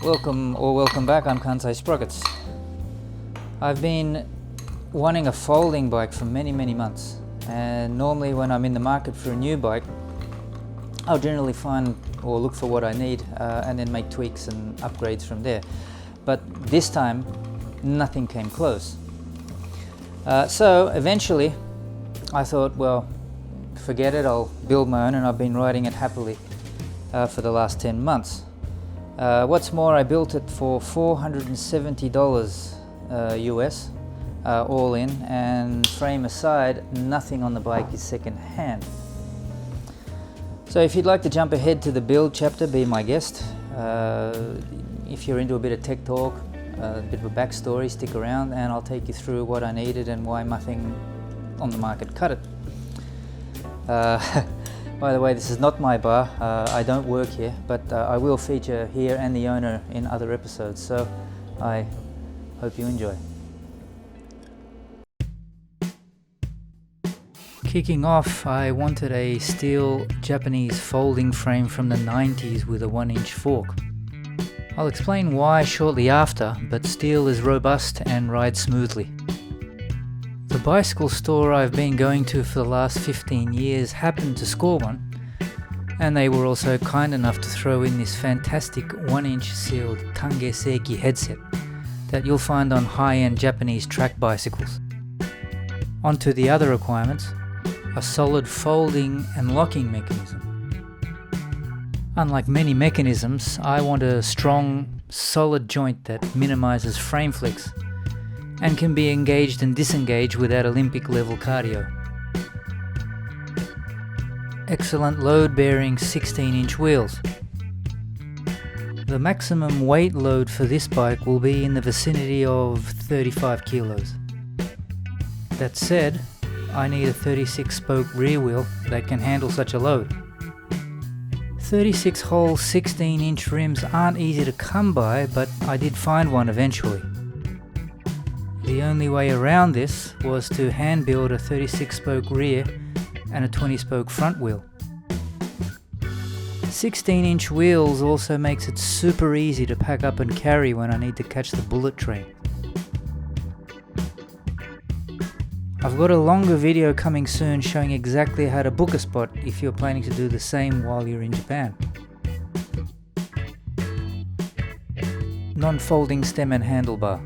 Welcome back. I'm Kansai Sprockets. I've been wanting a folding bike for many months, and normally when I'm in the market for a new bike, I'll generally find or look for what I need and then make tweaks and upgrades from there. But this time nothing came close. So eventually I thought, well, forget it, I'll build my own, and I've been riding it happily for the last 10 months. What's more, I built it for $470 US, all in, and frame aside, nothing on the bike is second hand. So if you'd like to jump ahead to the build chapter, be my guest. If you're into a bit of tech talk, a bit of a backstory, stick around and I'll take you through what I needed and why nothing on the market cut it. By the way, this is not my bar. I don't work here, but I will feature here and the owner in other episodes, so I hope you enjoy. Kicking off, I wanted a steel Japanese folding frame from the 90s with a 1-inch fork. I'll explain why shortly after, but steel is robust and rides smoothly. The bicycle store I've been going to for the last 15 years happened to score one, and they were also kind enough to throw in this fantastic 1-inch sealed Kangeseiki headset that you'll find on high-end Japanese track bicycles. On to the other requirements, a solid folding and locking mechanism. Unlike many mechanisms, I want a strong, solid joint that minimizes frame flicks and can be engaged and disengaged without Olympic level cardio. Excellent load-bearing 16-inch wheels. The maximum weight load for this bike will be in the vicinity of 35 kilos. That said, I need a 36-spoke rear wheel that can handle such a load. 36-hole 16-inch rims aren't easy to come by, but I did find one eventually. The only way around this was to hand build a 36-spoke rear and a 20-spoke front wheel. 16-inch wheels also makes it super easy to pack up and carry when I need to catch the bullet train. I've got a longer video coming soon showing exactly how to book a spot if you're planning to do the same while you're in Japan. Non-folding stem and handlebar.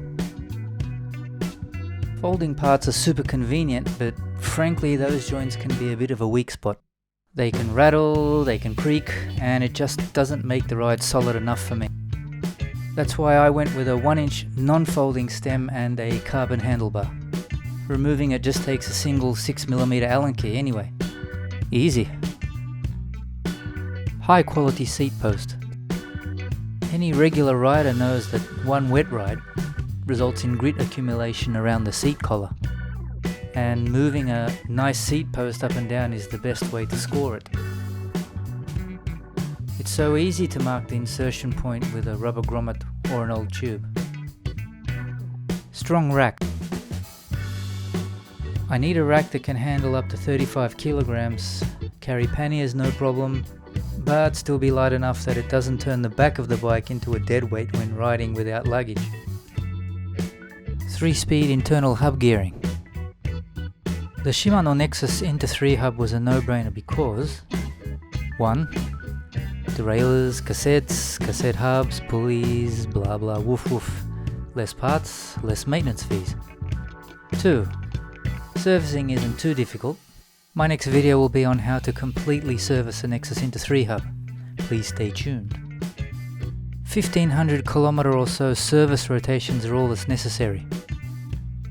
Folding parts are super convenient, but frankly those joints can be a bit of a weak spot. They can rattle, they can creak, and it just doesn't make the ride solid enough for me. That's why I went with a 1-inch non-folding stem and a carbon handlebar. Removing it just takes a single 6mm Allen key anyway. Easy. High quality seat post. Any regular rider knows that one wet ride results in grit accumulation around the seat collar, and moving a nice seat post up and down is the best way to score it. It's so easy to mark the insertion point with a rubber grommet or an old tube. Strong rack. I need a rack that can handle up to 35 kilograms, carry panniers no problem, but still be light enough that it doesn't turn the back of the bike into a dead weight when riding without luggage. 3-speed internal hub gearing. The Shimano Nexus Inter 3 hub was a no-brainer because 1. Derailleurs, cassettes, cassette hubs, pulleys, blah blah woof woof. Less parts, less maintenance fees. 2. Servicing isn't too difficult. My next video will be on how to completely service a Nexus Inter 3 hub. Please stay tuned. 1500 kilometer or so service rotations are all that's necessary.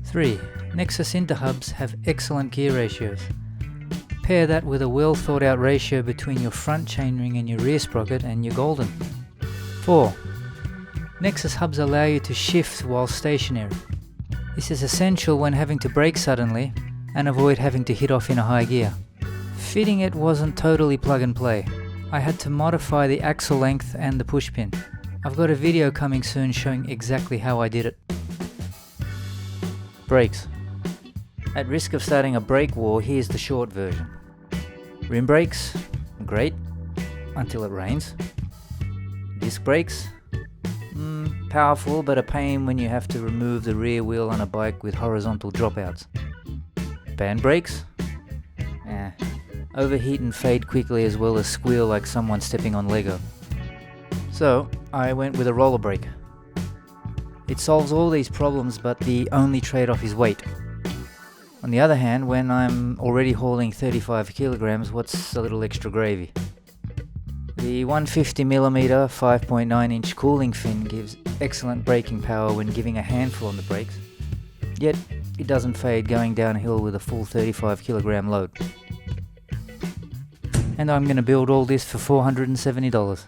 3. Nexus Inter hubs have excellent gear ratios. Pair that with a well thought out ratio between your front chainring and your rear sprocket and you're golden. 4. Nexus hubs allow you to shift while stationary. This is essential when having to brake suddenly and avoid having to hit off in a high gear. Fitting it wasn't totally plug and play. I had to modify the axle length and the push pin. I've got a video coming soon showing exactly how I did it. Brakes. At risk of starting a brake war, here's the short version. Rim brakes, great, until it rains. Disc brakes, Powerful, but a pain when you have to remove the rear wheel on a bike with horizontal dropouts. Band brakes? Overheat and fade quickly, as well as squeal like someone stepping on Lego. So I went with a roller brake. It solves all these problems, but the only trade-off is weight. On the other hand, when I'm already hauling 35 kilograms, what's a little extra gravy? The 150mm 5.9 inch cooling fin gives excellent braking power when giving a handful on the brakes, yet it doesn't fade going downhill with a full 35 kilogram load. And I'm going to build all this for $470.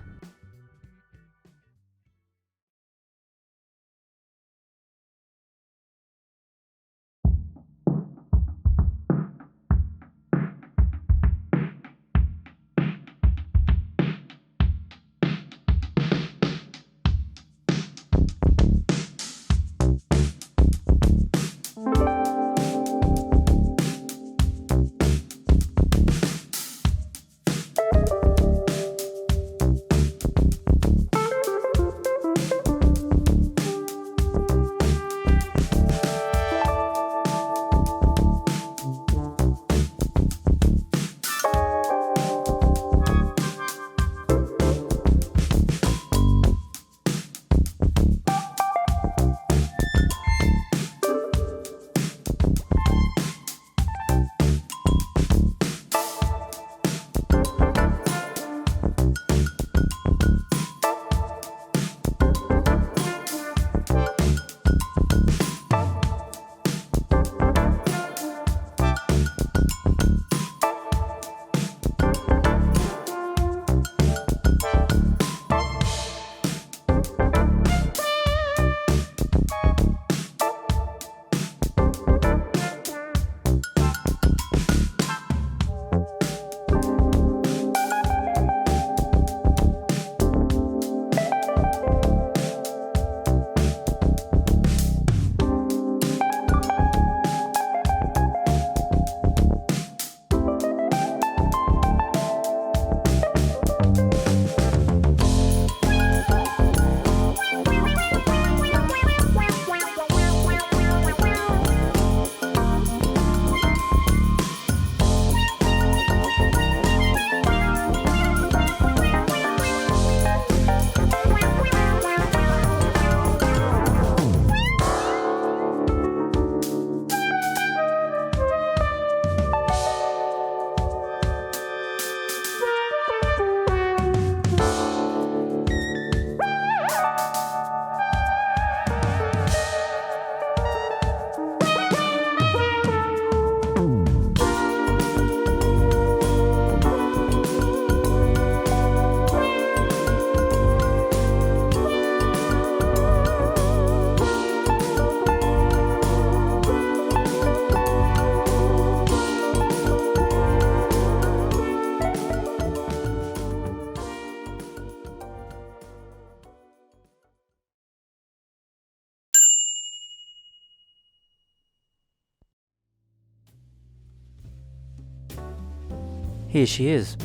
Here she is.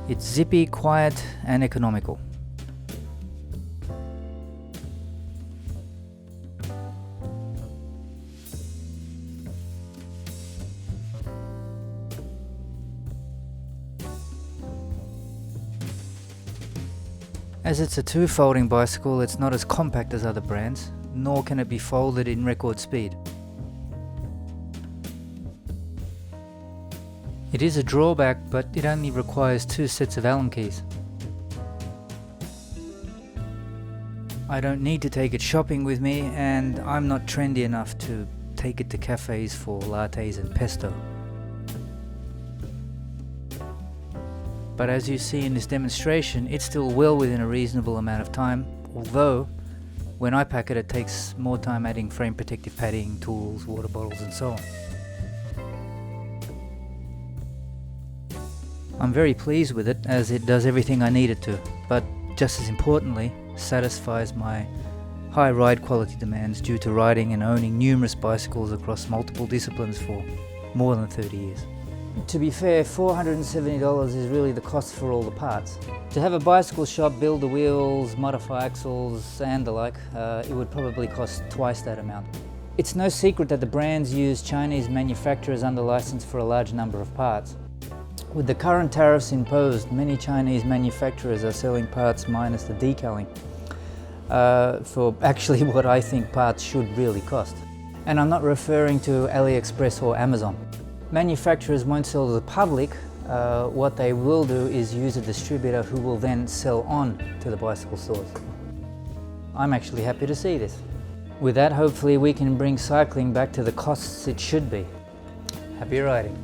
It's zippy, quiet, and economical. As it's a two-folding bicycle, it's not as compact as other brands, nor can it be folded in record speed. It is a drawback, but it only requires 2 sets of Allen keys. I don't need to take it shopping with me, and I'm not trendy enough to take it to cafes for lattes and pesto. But as you see in this demonstration, it's still well within a reasonable amount of time, although when I pack it, it takes more time adding frame protective padding, tools, water bottles and so on. I'm very pleased with it, as it does everything I need it to, but just as importantly, satisfies my high ride quality demands due to riding and owning numerous bicycles across multiple disciplines for more than 30 years. To be fair, $470 is really the cost for all the parts. To have a bicycle shop build the wheels, modify axles and the like, it would probably cost twice that amount. It's no secret that the brands use Chinese manufacturers under license for a large number of parts. With the current tariffs imposed, many Chinese manufacturers are selling parts minus the decaling for actually what I think parts should really cost. And I'm not referring to AliExpress or Amazon. Manufacturers won't sell to the public. What they will do is use a distributor who will then sell on to the bicycle stores. I'm actually happy to see this. With that, hopefully we can bring cycling back to the costs it should be. Happy riding.